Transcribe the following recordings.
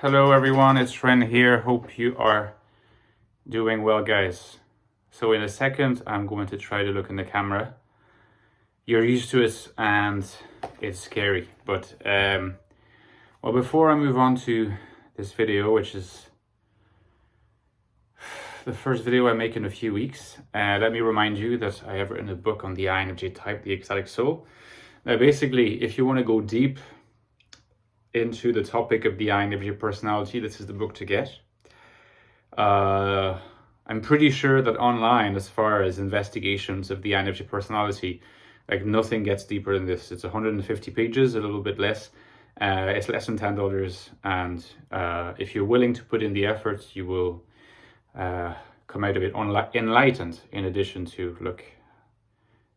Hello everyone, it's Ren here. Hope you are doing well, guys. So in a second, I'm going to try to look in the camera. You're used to it and it's scary. But well, before I move on to this video, which is the first video I make in a few weeks, let me remind you that I have written a book on the INFJ type, the Ecstatic Soul. Now, basically, if you want to go deep into the topic of the INFJ personality, this is the book to get. I'm pretty sure that online, as far as investigations of the INFJ personality, like nothing gets deeper than this. It's 150 pages, a little bit less. It's less than $10, and if you're willing to put in the effort, you will come out of it enlightened. In addition to, look,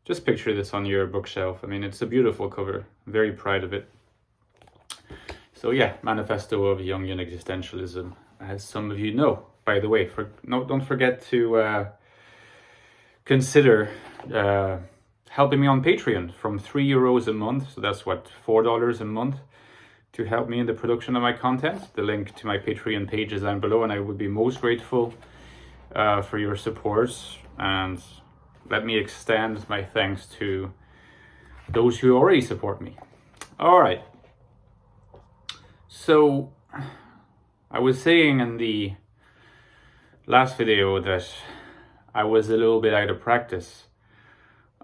just picture this on your bookshelf. I mean, it's a beautiful cover. I'm very proud of it. So yeah, Manifesto of Jungian Existentialism, as some of you know. By the way, don't forget to consider helping me on Patreon from €3 a month. So that's what, $4 a month to help me in the production of my content. The link to my Patreon page is down below, and I would be most grateful for your support. And let me extend my thanks to those who already support me. All right. So I was saying in the last video that I was a little bit out of practice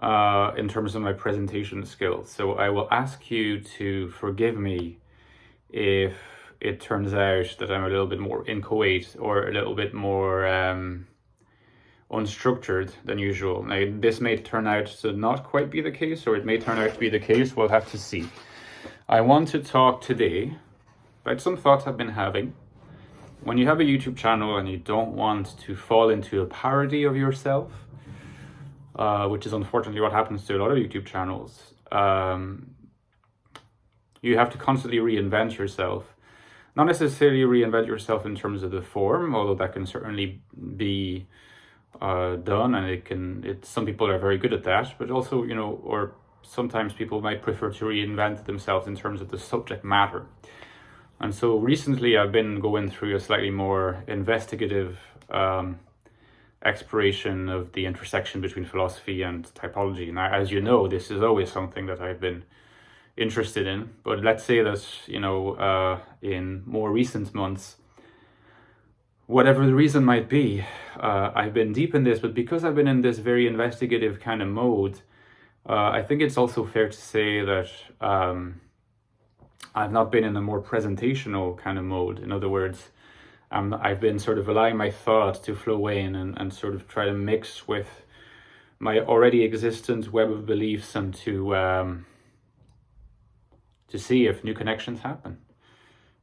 in terms of my presentation skills. So I will ask you to forgive me if it turns out that I'm a little bit more inchoate or a little bit more unstructured than usual. Now, this may turn out to not quite be the case, or it may turn out to be the case. We'll have to see. I want to talk today about some thoughts I've been having. When you have a YouTube channel and you don't want to fall into a parody of yourself, which is unfortunately what happens to a lot of YouTube channels, you have to constantly reinvent yourself. Not necessarily reinvent yourself in terms of the form, although that can certainly be done, and some people are very good at that, but also, or sometimes people might prefer to reinvent themselves in terms of the subject matter. And so recently I've been going through a slightly more investigative exploration of the intersection between philosophy and typology. Now, as you know, this is always something that I've been interested in, but let's say that, in more recent months, whatever the reason might be, I've been deep in this, but because I've been in this very investigative kind of mode, I think it's also fair to say that I've not been in a more presentational kind of mode. In other words, I've been sort of allowing my thoughts to flow in and sort of try to mix with my already existent web of beliefs and to see if new connections happen.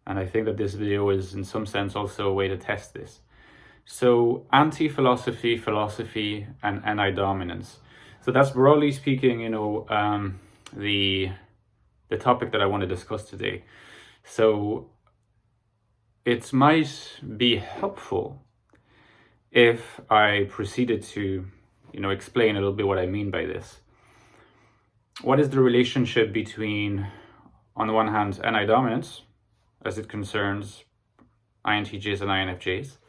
And I think that this video is in some sense also a way to test this. So anti-philosophy, philosophy, and anti-dominance. So that's broadly speaking, the topic that I want to discuss today. So it might be helpful if I proceeded to, explain a little bit what I mean by this. What is the relationship between, on the one hand, anti-dominance, as it concerns INTJs and INFJs,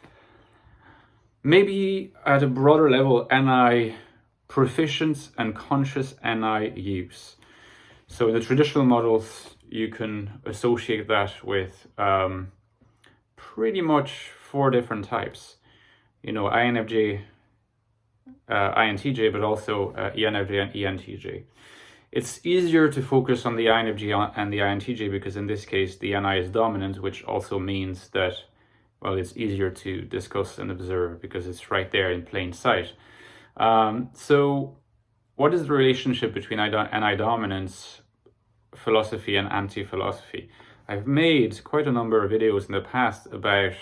maybe at a broader level, proficient and conscious use. So in the traditional models, you can associate that with pretty much 4 different types. INFJ, INTJ, but also ENFJ and ENTJ. It's easier to focus on the INFJ and the INTJ because in this case, the NI is dominant, which also means that, well, it's easier to discuss and observe because it's right there in plain sight. So what is the relationship between NI dominance, philosophy, and anti-philosophy? I've made quite a number of videos in the past about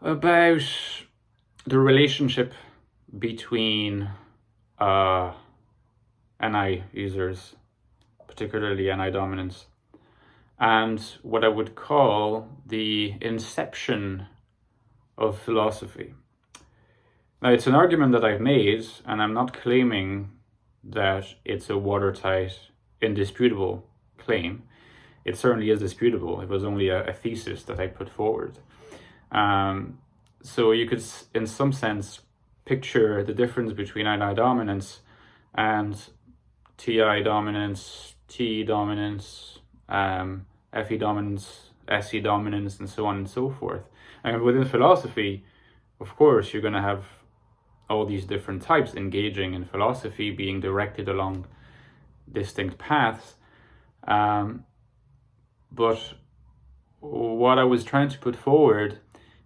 the relationship between NI users, particularly NI dominance, and what I would call the inception of philosophy. Now, it's an argument that I've made, and I'm not claiming that it's a watertight, indisputable claim. it certainly is disputable. It was only a thesis that I put forward. So you could, in some sense, picture the difference between NI dominance and TI dominance, TE dominance, FE dominance, SE dominance, and so on and so forth. And within philosophy, of course, you're going to have all these different types engaging in philosophy, being directed along distinct paths. But what I was trying to put forward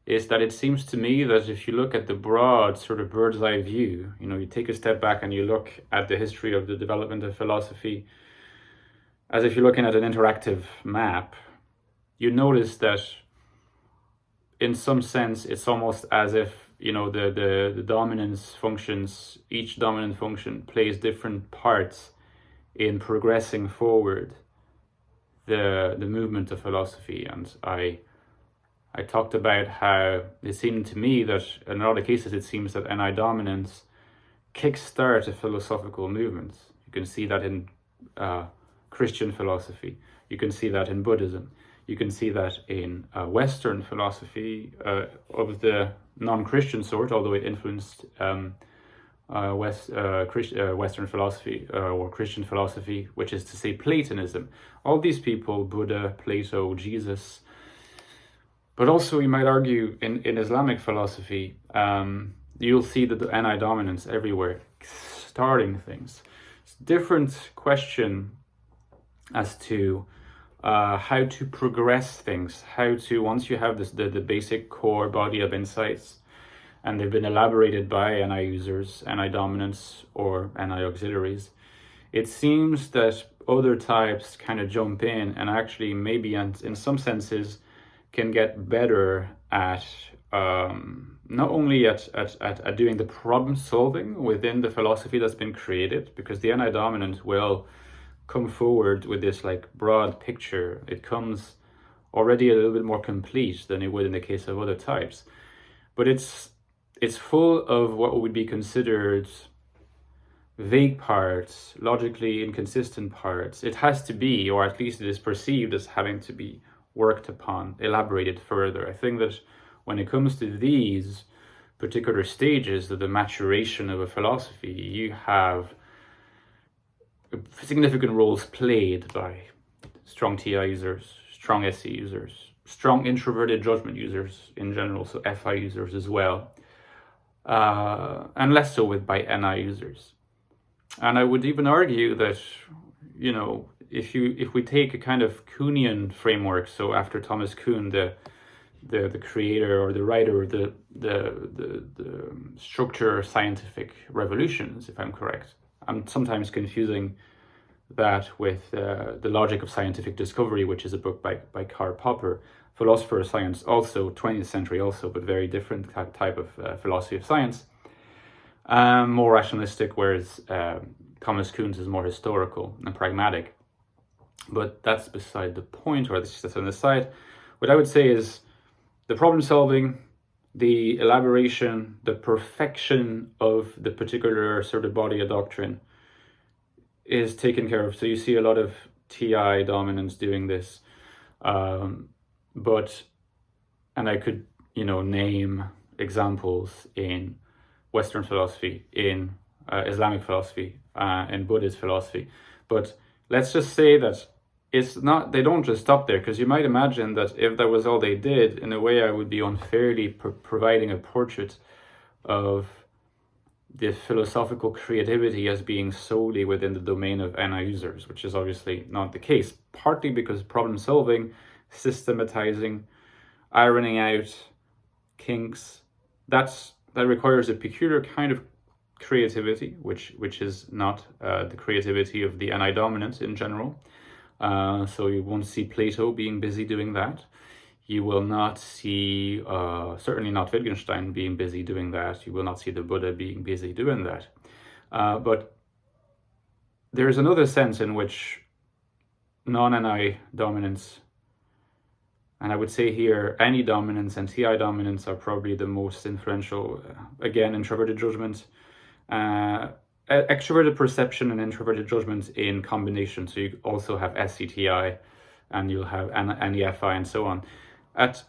is that it seems to me that if you look at the broad sort of bird's eye view, you take a step back and you look at the history of the development of philosophy as if you're looking at an interactive map, you notice that in some sense it's almost as if the dominance functions, each dominant function plays different parts in progressing forward the movement of philosophy. And I talked about how it seemed to me that in a lot of cases it seems that NI dominance kickstart a philosophical movement. You can see that in Christian philosophy. You can see that in Buddhism. You can see that in Western philosophy of the non-Christian sort, although it influenced Western philosophy or Christian philosophy, which is to say Platonism. All these people, Buddha, Plato, Jesus, but also you might argue in Islamic philosophy, you'll see the NI dominance everywhere, starting things. It's a different question as to how to progress things, how to, once you have the basic core body of insights, and they've been elaborated by NI users, NI dominants, or NI auxiliaries, it seems that other types kind of jump in and actually maybe in some senses can get better at not only at doing the problem solving within the philosophy that's been created, because the NI dominant will come forward with this like broad picture. It comes already a little bit more complete than it would in the case of other types, but it's full of what would be considered vague parts, logically inconsistent parts. It has to be, or at least it is perceived as having to be worked upon, elaborated further. I think that when it comes to these particular stages of the maturation of a philosophy, you have significant roles played by strong TI users, strong SE users, strong introverted judgment users in general, so FI users as well, and less so by NI users. And I would even argue that, if we take a kind of Kuhnian framework, so after Thomas Kuhn, the creator or the writer of the structure scientific revolutions, if I'm correct. I'm sometimes confusing that with The Logic of Scientific Discovery, which is a book by Karl Popper, philosopher of science, also 20th century also, but very different type of philosophy of science. More rationalistic, whereas Thomas Kuhn's is more historical and pragmatic. But that's beside the point, or that's on the side. What I would say is the problem solving, the elaboration, the perfection of the particular sort of body of doctrine is taken care of. So you see a lot of TI dominance doing this. And I could, name examples in Western philosophy, in Islamic philosophy, in Buddhist philosophy. But let's just say that they don't just stop there, because you might imagine that if that was all they did, in a way I would be unfairly providing a portrait of the philosophical creativity as being solely within the domain of NI users, which is obviously not the case, partly because problem solving, systematizing, ironing out kinks, that requires a peculiar kind of creativity, which is not the creativity of the NI dominant in general. So you won't see Plato being busy doing that. You will not see, certainly not Wittgenstein being busy doing that. You will not see the Buddha being busy doing that. But there's another sense in which non-NI dominance, and I would say here NI dominance and TI dominance are probably the most influential. Again, introverted judgment, extroverted perception and introverted judgment in combination. So you also have SCTI and you'll have NEFI and so on. At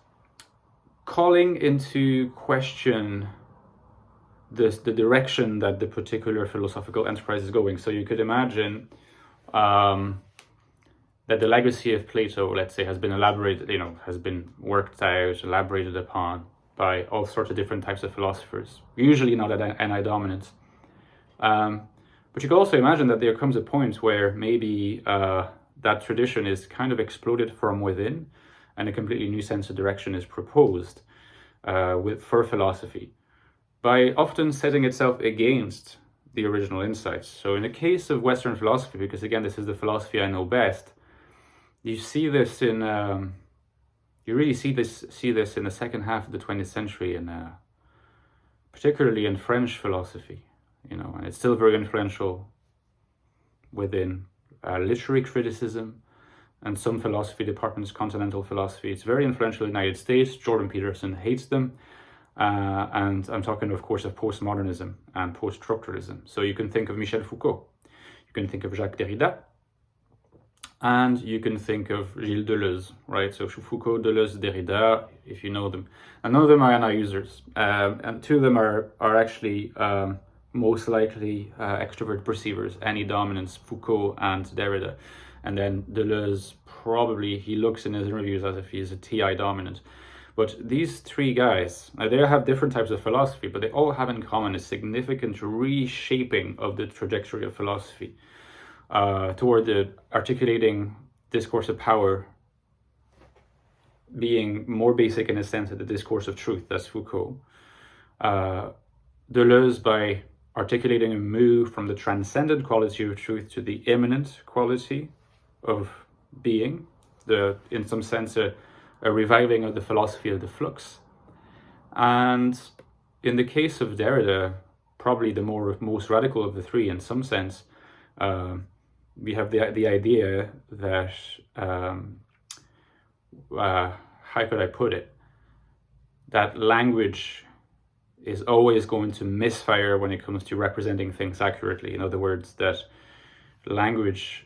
calling into question the direction that the particular philosophical enterprise is going. So you could imagine that the legacy of Plato, let's say, has been elaborated, has been worked out, elaborated upon by all sorts of different types of philosophers, usually not at NI dominance. But you can also imagine that there comes a point where maybe that tradition is kind of exploded from within, and a completely new sense of direction is proposed for philosophy, by often setting itself against the original insights. So in the case of Western philosophy, because again, this is the philosophy I know best, you see this in, you really see this in the second half of the 20th century, and particularly in French philosophy, and it's still very influential within literary criticism and some philosophy departments, continental philosophy. It's very influential in the United States. Jordan Peterson hates them. And I'm talking, of course, of postmodernism and post-structuralism. So you can think of Michel Foucault, you can think of Jacques Derrida, and you can think of Gilles Deleuze, right? So Foucault, Deleuze, Derrida, if you know them. And none of them are NI users. And two of them are actually most likely extrovert perceivers, NI dominance, Foucault and Derrida. And then Deleuze, probably, he looks in his interviews as if he's a TI dominant. But these three guys, they have different types of philosophy, but they all have in common a significant reshaping of the trajectory of philosophy toward the articulating discourse of power being more basic in a sense of the discourse of truth. That's Foucault. Deleuze by articulating a move from the transcendent quality of truth to the immanent quality of being, in some sense a reviving of the philosophy of the flux. And in the case of Derrida, probably the most radical of the three in some sense, we have the idea that, how could I put it, that language is always going to misfire when it comes to representing things accurately. In other words, that language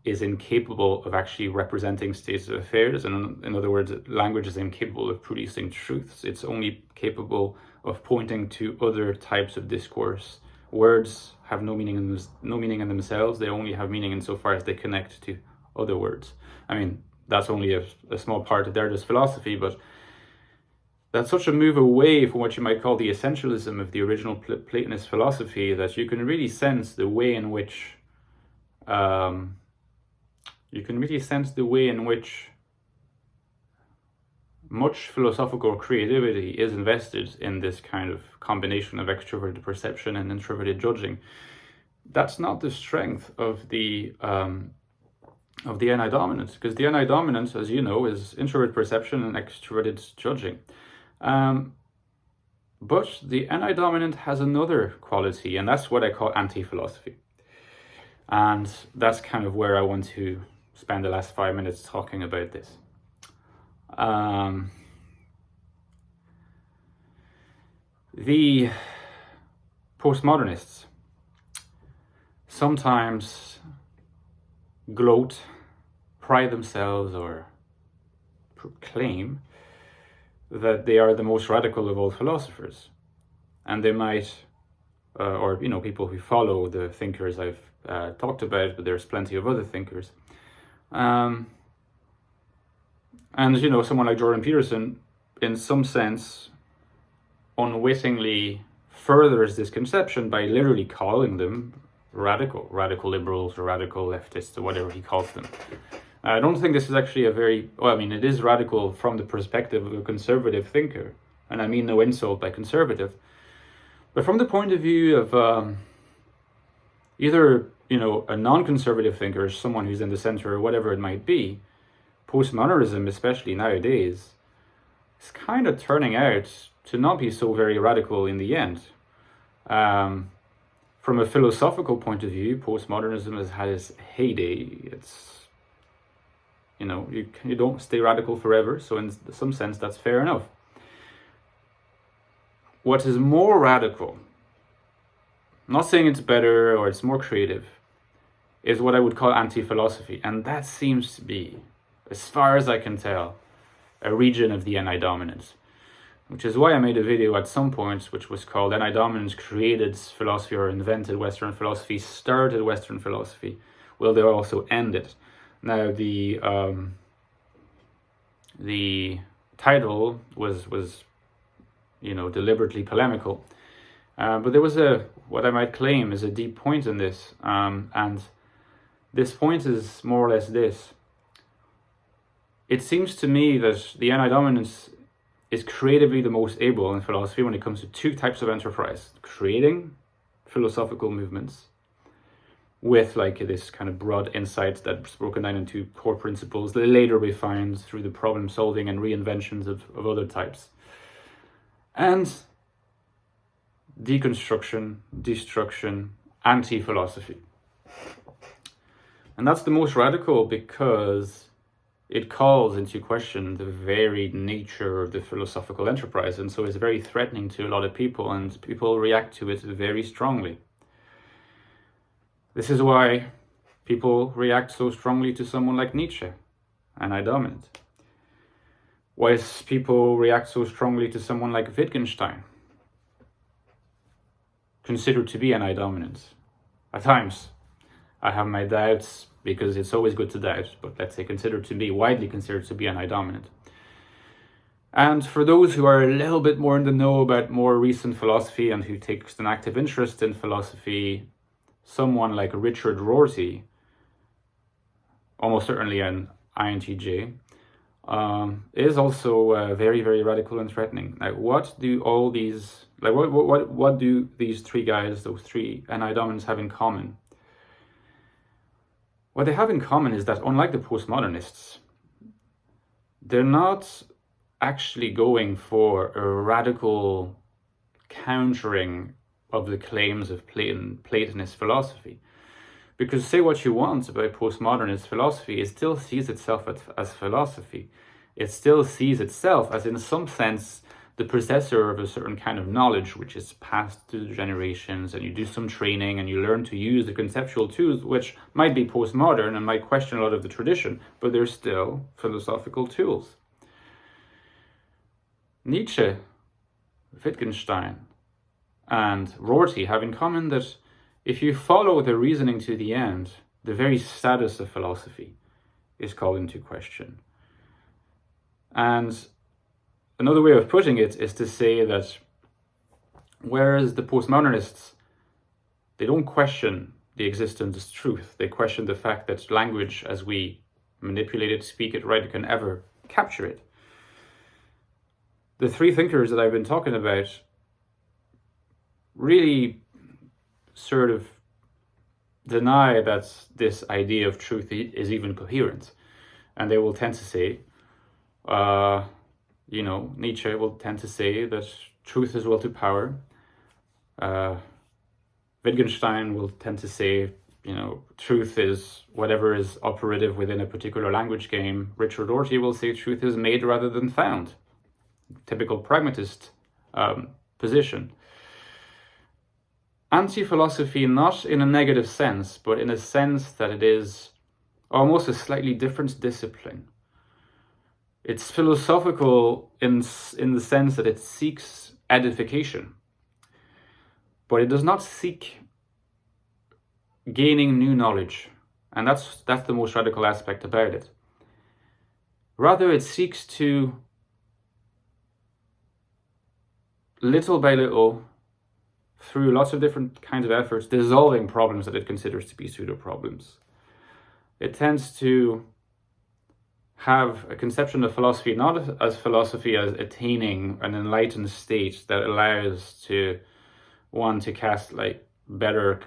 is incapable of actually representing states of affairs. And in other words, language is incapable of producing truths. It's only capable of pointing to other types of discourse. Words have no meaning in themselves. They only have meaning insofar as they connect to other words. I mean, that's only a small part of Derrida's philosophy, but that's such a move away from what you might call the essentialism of the original Platonist philosophy that you can really sense the way in which much philosophical creativity is invested in this kind of combination of extroverted perception and introverted judging. That's not the strength of the NI dominant, because the NI dominant, as you know, is introverted perception and extroverted judging. But the NI dominant has another quality, and that's what I call anti-philosophy. And that's kind of where I want to spend the last 5 minutes talking about this. The postmodernists sometimes gloat, pride themselves, or proclaim that they are the most radical of all philosophers. And they might, or people who follow the thinkers I've talked about, but there's plenty of other thinkers. And someone like Jordan Peterson, in some sense, unwittingly furthers this conception by literally calling them radical liberals or radical leftists or whatever he calls them. I don't think this is actually it is radical from the perspective of a conservative thinker, and I mean no insult by conservative, but from the point of view of either a non-conservative thinker, someone who's in the center or whatever it might be, postmodernism, especially nowadays, is kind of turning out to not be so very radical in the end. From a philosophical point of view, postmodernism has had its heyday. It's, you don't stay radical forever, so in some sense that's fair enough. What is more radical, I'm not saying it's better or it's more creative, is what I would call anti-philosophy, and that seems to be as far as I can tell, a region of the NI dominance. Which is why I made a video at some point which was called NI Dominance Created Philosophy or Invented Western Philosophy, Started Western Philosophy. Will they also end it? Now the title was deliberately polemical, but there was what I might claim is a deep point in this, and this point is more or less this. It seems to me that the NI dominance is creatively the most able in philosophy when it comes to two types of enterprise: creating philosophical movements with this kind of broad insight that's broken down into core principles that later refined through the problem solving and reinventions of other types, and deconstruction, destruction, anti-philosophy. And that's the most radical because it calls into question the very nature of the philosophical enterprise, and so it's very threatening to a lot of people, and people react to it very strongly. This is why people react so strongly to someone like Nietzsche, NI dominant. Why people react so strongly to someone like Wittgenstein, considered to be NI dominant. At times, I have my doubts, because it's always good to doubt, but let's say widely considered to be NI dominant. And for those who are a little bit more in the know about more recent philosophy and who takes an active interest in philosophy, someone like Richard Rorty, almost certainly an INTJ, is also very, very radical and threatening. Now, what do all these, what do these three guys, those three NI dominants, have in common? What they have in common is that, unlike the postmodernists, they're not actually going for a radical countering of the claims of Platonist philosophy. Because say what you want about postmodernist philosophy, it still sees itself as philosophy. It still sees itself as, in some sense, the possessor of a certain kind of knowledge which is passed through the generations, and you do some training and you learn to use the conceptual tools which might be postmodern and might question a lot of the tradition, but they're still philosophical tools. Nietzsche, Wittgenstein, and Rorty have in common that if you follow the reasoning to the end, the very status of philosophy is called into question. And another way of putting it is to say that whereas the postmodernists, they don't question the existence of truth, they question the fact that language, as we manipulate it, speak it, write it, can ever capture it. The three thinkers that I've been talking about really sort of deny that this idea of truth is even coherent. And they will tend to say, Nietzsche will tend to say that truth is will to power. Wittgenstein will tend to say, truth is whatever is operative within a particular language game. Richard Rorty will say truth is made rather than found. Typical pragmatist position. Anti-philosophy, not in a negative sense, but in a sense that it is almost a slightly different discipline. It's philosophical in the sense that it seeks edification, but it does not seek gaining new knowledge, and that's the most radical aspect about it. Rather, it seeks to, little by little, through lots of different kinds of efforts, dissolving problems that it considers to be pseudo-problems. It tends to have a conception of philosophy not as philosophy as attaining an enlightened state that allows one to cast better,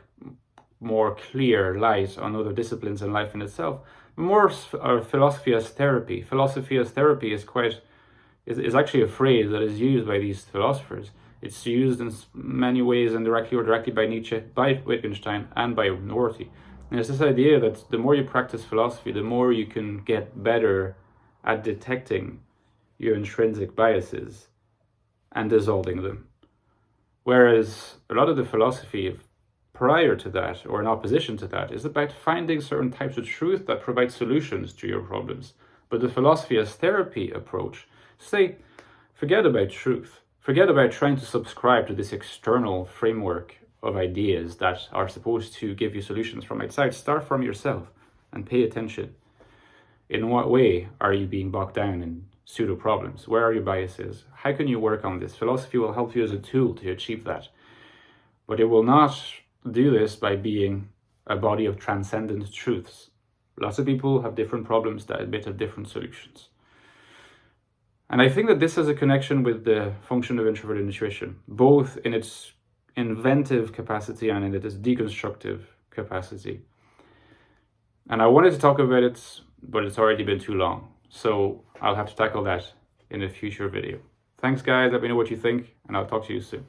more clear light on other disciplines and life in itself. More philosophy as therapy. Philosophy as therapy is actually a phrase that is used by these philosophers. It's used in many ways, indirectly or directly, by Nietzsche, by Wittgenstein, and by Rorty. And it's this idea that the more you practice philosophy, the more you can get better at detecting your intrinsic biases and dissolving them. Whereas a lot of the philosophy prior to that, or in opposition to that, is about finding certain types of truth that provide solutions to your problems, But the philosophy as therapy approach say, forget about truth. Forget about trying to subscribe to this external framework of ideas that are supposed to give you solutions from outside. Start from yourself and pay attention. In what way are you being bogged down in pseudo problems? Where are your biases? How can you work on this? Philosophy will help you as a tool to achieve that. But it will not do this by being a body of transcendent truths. Lots of people have different problems that admit of different solutions. And I think that this has a connection with the function of introverted intuition, both in its inventive capacity and in its deconstructive capacity. And I wanted to talk about it, but it's already been too long. So I'll have to tackle that in a future video. Thanks guys, let me know what you think, and I'll talk to you soon.